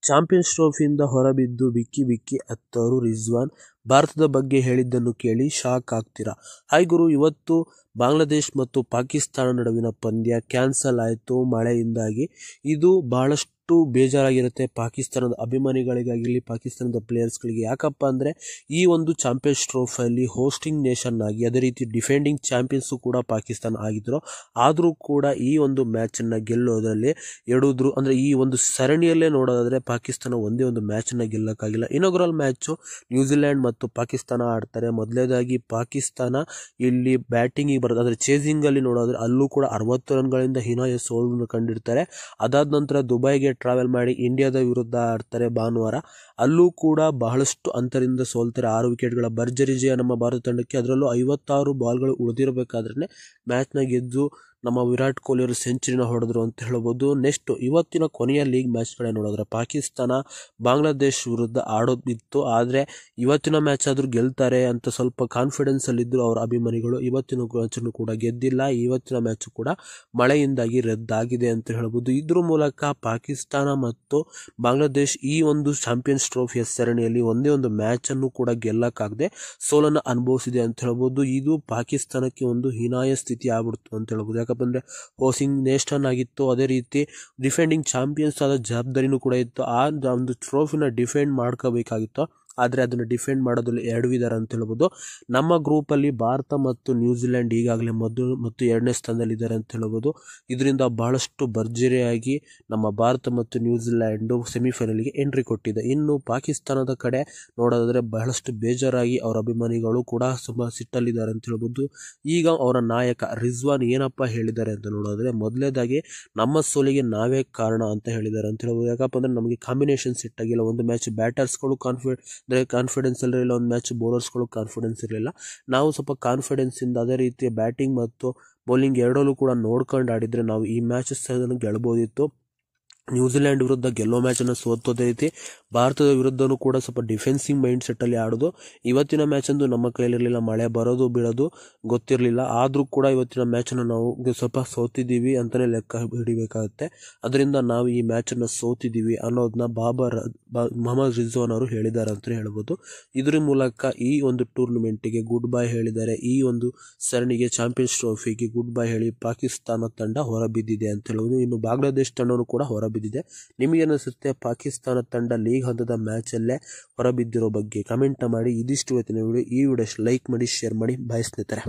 Champions ಟ್ರೋಫಿಯಿಂದ ಹೊರಬಿದ್ದು ಬಿಕ್ಕಿ ಬಿಕ್ಕಿ ಅತ್ತರು ರಿಜ್ವಾನ್. ಭಾರತದ ಬಗ್ಗೆ ಹೇಳಿದ್ದನ್ನು ಕೇಳಿ ಶಾಕ್ ಆಗ್ತೀರಾ? ಹಾಯ್ ಗುರು, ಇವತ್ತು ಬಾಂಗ್ಲಾದೇಶ್ ಮತ್ತು ಪಾಕಿಸ್ತಾನ ನಡುವಿನ ಪಂದ್ಯ ಕ್ಯಾನ್ಸಲ್ ಆಯಿತು ಮಳೆಯಿಂದಾಗಿ. ಇದು ಬಹಳಷ್ಟು ಬೇಜಾರಾಗಿರುತ್ತೆ ಪಾಕಿಸ್ತಾನದ ಅಭಿಮಾನಿಗಳಿಗಾಗಿರಲಿ, ಪಾಕಿಸ್ತಾನದ ಪ್ಲೇಯರ್ಸ್ಗಳಿಗೆ. ಯಾಕಪ್ಪ ಅಂದರೆ ಈ ಒಂದು ಚಾಂಪಿಯನ್ಸ್ ಟ್ರೋಫಿಯಲ್ಲಿ ಹೋಸ್ಟಿಂಗ್ ನೇಷನ್ ಆಗಿ, ಅದೇ ರೀತಿ ಡಿಫೆಂಡಿಂಗ್ ಚಾಂಪಿಯನ್ಸು ಕೂಡ ಪಾಕಿಸ್ತಾನ ಆಗಿದ್ರು. ಆದರೂ ಕೂಡ ಈ ಒಂದು ಮ್ಯಾಚನ್ನು ಗೆಲ್ಲೋದ್ರಲ್ಲಿ ಎಡುದ್ರು. ಅಂದರೆ ಈ ಒಂದು ಸರಣಿಯಲ್ಲೇ ನೋಡೋದಾದರೆ ಪಾಕಿಸ್ತಾನ ಒಂದೇ ಒಂದು ಮ್ಯಾಚನ್ನು ಗೆಲ್ಲಕ್ಕಾಗಿಲ್ಲ. ಇನಾಗ್ರಲ್ ಮ್ಯಾಚು ನ್ಯೂಜಿಲೆಂಡ್ ಮತ್ತು ಪಾಕಿಸ್ತಾನ ಆಡ್ತಾರೆ. ಮೊದಲೇದಾಗಿ ಪಾಕಿಸ್ತಾನ ಇಲ್ಲಿ ಬ್ಯಾಟಿಂಗಿಗೆ ಬರೋದು, ಅಂದರೆ ಚೇಸಿಂಗಲ್ಲಿ ನೋಡೋದ್ರೆ ಅಲ್ಲೂ ಕೂಡ 60 ರನ್ಗಳಿಂದ ಹೀನಾಯ ಸೋಲನ್ನು ಕಂಡಿರ್ತಾರೆ. ಅದಾದ ನಂತರ ದುಬೈಗೆ ಟ್ರಾವೆಲ್ ಮಾಡಿ ಇಂಡಿಯಾದ ವಿರುದ್ಧ ಆಡ್ತಾರೆ ಭಾನುವಾರ. ಅಲ್ಲೂ ಕೂಡ ಬಹಳಷ್ಟು ಅಂತರಿಂದ ಸೋಲ್ತಾರೆ. 6 ವಿಕೆಟ್ಗಳ ಭರ್ಜರಿ ಜಯ ನಮ್ಮ ಭಾರತ ತಂಡಕ್ಕೆ. ಅದರಲ್ಲೂ 56 ಬಾಲ್ಗಳು ಉಳಿದಿರಬೇಕಾದ್ರೆ ಮ್ಯಾಚ್ನ ಗೆದ್ದು ನಮ್ಮ ವಿರಾಟ್ ಕೊಹ್ಲಿ ಅವರು ಸೆಂಚುರಿನ ಹೊಡೆದ್ರು ಅಂತ ಹೇಳ್ಬೋದು. ನೆಕ್ಸ್ಟ್ ಇವತ್ತಿನ ಕೊನೆಯ ಲೀಗ್ ಮ್ಯಾಚ್ ಕಡೆ ನೋಡಿದ್ರೆ ಪಾಕಿಸ್ತಾನ ಬಾಂಗ್ಲಾದೇಶ್ ವಿರುದ್ಧ ಆಡೋದಿತ್ತು. ಆದರೆ ಇವತ್ತಿನ ಮ್ಯಾಚ್ ಆದರೂ ಗೆಲ್ತಾರೆ ಅಂತ ಸ್ವಲ್ಪ ಕಾನ್ಫಿಡೆನ್ಸಲ್ಲಿದ್ದರು ಅವರ ಅಭಿಮಾನಿಗಳು. ಇವತ್ತಿನ ಮ್ಯಾಚನ್ನು ಕೂಡ ಗೆದ್ದಿಲ್ಲ. ಇವತ್ತಿನ ಮ್ಯಾಚ್ ಕೂಡ ಮಳೆಯಿಂದಾಗಿ ರದ್ದಾಗಿದೆ ಅಂತ ಹೇಳ್ಬೋದು. ಇದ್ರ ಮೂಲಕ ಪಾಕಿಸ್ತಾನ ಮತ್ತು ಬಾಂಗ್ಲಾದೇಶ್ ಈ ಒಂದು ಚಾಂಪಿಯನ್ಸ್ ಟ್ರೋಫಿಯ ಸರಣಿಯಲ್ಲಿ ಒಂದೇ ಒಂದು ಮ್ಯಾಚನ್ನು ಕೂಡ ಗೆಲ್ಲಕ್ಕಾಗದೆ ಸೋಲನ್ನು ಅನುಭವಿಸಿದೆ ಅಂತ ಹೇಳ್ಬೋದು. ಇದು ಪಾಕಿಸ್ತಾನಕ್ಕೆ ಒಂದು ಹೀನಾಯ ಸ್ಥಿತಿ ಆಗ್ಬಿಡ್ತು ಅಂತ ಹೇಳ್ಬೋದು. ಯಾಕಂದರೆ ಹೋಸ್ಟಿಂಗ್ ನೇಷನ್ ಆಗಿತ್ತು, ಅದೇ ರೀತಿ ಡಿಫೆಂಡಿಂಗ್ ಚಾಂಪಿಯನ್ಸ್ ಆದ ಜವಾಬ್ದಾರಿನೂ ಕೂಡ ಇತ್ತು. ಆ ಒಂದು ಟ್ರೋಫಿನ ಡಿಫೆಂಡ್ ಮಾಡ್ಕೋಬೇಕಾಗಿತ್ತು. ಆದರೆ ಅದನ್ನು ಡಿಫೆಂಡ್ ಮಾಡೋದ್ರಲ್ಲಿ ಎಡವಿದ್ದಾರೆ ಅಂತ ಹೇಳ್ಬೋದು. ನಮ್ಮ ಗ್ರೂಪಲ್ಲಿ ಭಾರತ ಮತ್ತು ನ್ಯೂಜಿಲೆಂಡ್ ಈಗಾಗಲೇ ಮೊದಲು ಮತ್ತು 2ನೇ ಸ್ಥಾನದಲ್ಲಿದ್ದಾರೆ ಅಂತ ಹೇಳ್ಬೋದು. ಇದರಿಂದ ಬಹಳಷ್ಟು ಭರ್ಜರಿಯಾಗಿ ನಮ್ಮ ಭಾರತ ಮತ್ತು ನ್ಯೂಜಿಲೆಂಡು ಸೆಮಿಫೈನಲ್ಗೆ ಎಂಟ್ರಿ ಕೊಟ್ಟಿದೆ. ಇನ್ನು ಪಾಕಿಸ್ತಾನದ ಕಡೆ ನೋಡೋದಾದರೆ ಬಹಳಷ್ಟು ಬೇಜಾರಾಗಿ ಅವರ ಅಭಿಮಾನಿಗಳು ಕೂಡ ತುಂಬ ಸಿಟ್ಟಲ್ಲಿದ್ದಾರೆ ಅಂತ ಹೇಳ್ಬೋದು. ಈಗ ಅವರ ನಾಯಕ ರಿಜ್ವಾನ್ ಏನಪ್ಪ ಹೇಳಿದ್ದಾರೆ ಅಂತ ನೋಡೋದ್ರೆ, ಮೊದಲೇದಾಗಿ ನಮ್ಮ ಸೋಲಿಗೆ ನಾವೇ ಕಾರಣ ಅಂತ ಹೇಳಿದ್ದಾರೆ ಅಂತ ಹೇಳ್ಬೋದು. ಯಾಕಪ್ಪ ಅಂದರೆ ನಮಗೆ ಕಾಂಬಿನೇಷನ್ ಸೆಟ್ ಆಗಿಲ್ಲ. ಒಂದು ಮ್ಯಾಚ್ ಬ್ಯಾಟರ್ಸ್ಗಳು ಕಾನ್ಫಿಡೆನ್ಸ್ ಇರಲಿಲ್ಲ, ಒಂದು ಮ್ಯಾಚ್ ಬೌಲರ್ಸ್ಗಳು ಕಾನ್ಫಿಡೆನ್ಸ್ ಇರಲಿಲ್ಲ. ನಾವು ಸ್ವಲ್ಪ ಕಾನ್ಫಿಡೆನ್ಸಿಂದ ಅದೇ ರೀತಿ ಬ್ಯಾಟಿಂಗ್ ಮತ್ತು ಬೌಲಿಂಗ್ ಎರಡಲ್ಲೂ ಕೂಡ ನೋಡ್ಕೊಂಡು ಆಡಿದರೆ ನಾವು ಈ ಮ್ಯಾಚಸ್ ಗೆಲ್ಬೋದಿತ್ತು. ನ್ಯೂಜಿಲೆಂಡ್ ವಿರುದ್ಧ ಗೆಲ್ಲೋ ಮ್ಯಾಚನ್ನು ಸೋತೋದೇ ರೀತಿ ಭಾರತದ ವಿರುದ್ಧನೂ ಕೂಡ ಸ್ವಲ್ಪ ಡಿಫೆನ್ಸಿವ್ ಮೈಂಡ್ ಸೆಟ್ಟಲ್ಲಿ ಆಡೋದು. ಇವತ್ತಿನ ಮ್ಯಾಚ್ ಅಂದು ನಮ್ಮ ಕೈಲಿರಲಿಲ್ಲ, ಮಳೆ ಬರೋದು ಬಿಡೋದು ಗೊತ್ತಿರಲಿಲ್ಲ. ಆದರೂ ಕೂಡ ಇವತ್ತಿನ ಮ್ಯಾಚನ್ನು ನಾವು ಸ್ವಲ್ಪ ಸೋತಿದ್ದೀವಿ ಅಂತಲೇ ಲೆಕ್ಕ ಹಿಡಿಬೇಕಾಗುತ್ತೆ. ಅದರಿಂದ ನಾವು ಈ ಮ್ಯಾಚನ್ನು ಸೋತಿದ್ದೀವಿ ಅನ್ನೋದನ್ನ ಮೊಹಮ್ಮದ್ ರಿಜ್ವಾನ್ ಅವರು ಹೇಳಿದ್ದಾರೆ ಅಂತಲೇ ಹೇಳ್ಬೋದು. ಇದರ ಮೂಲಕ ಈ ಒಂದು ಟೂರ್ನಮೆಂಟಿಗೆ ಗುಡ್ ಬೈ ಹೇಳಿದ್ದಾರೆ. ಈ ಒಂದು ಸರಣಿಗೆ ಚಾಂಪಿಯನ್ಸ್ ಟ್ರೋಫಿಗೆ ಗುಡ್ ಬೈ ಹೇಳಿ ಪಾಕಿಸ್ತಾನ ತಂಡ ಹೊರಬಿದ್ದಿದೆ ಅಂತ ಹೇಳ್ಬೋದು. ಇನ್ನು ಬಾಂಗ್ಲಾದೇಶ್ ತಂಡವೂ ಕೂಡ ಹೊರಬಿದ್ದಿದೆ. ನಿಮಗೇನಿಸುತ್ತೆ ಪಾಕಿಸ್ತಾನ ತಂಡ ಲೀಗ್ ಹಂತದ ಮ್ಯಾಚಲ್ಲೇ ಹೊರಬಿದ್ದಿರೋ ಬಗ್ಗೆ ಕಮೆಂಟ್ ಮಾಡಿ. ಇದಿಷ್ಟು ಇವತ್ತಿನ ವಿಡಿಯೋ. ಈ ವಿಡಿಯೋ ಲೈಕ್ ಮಾಡಿ, ಶೇರ್ ಮಾಡಿ. ಬಾಯ್ ಸ್ನೇಹಿತರೆ.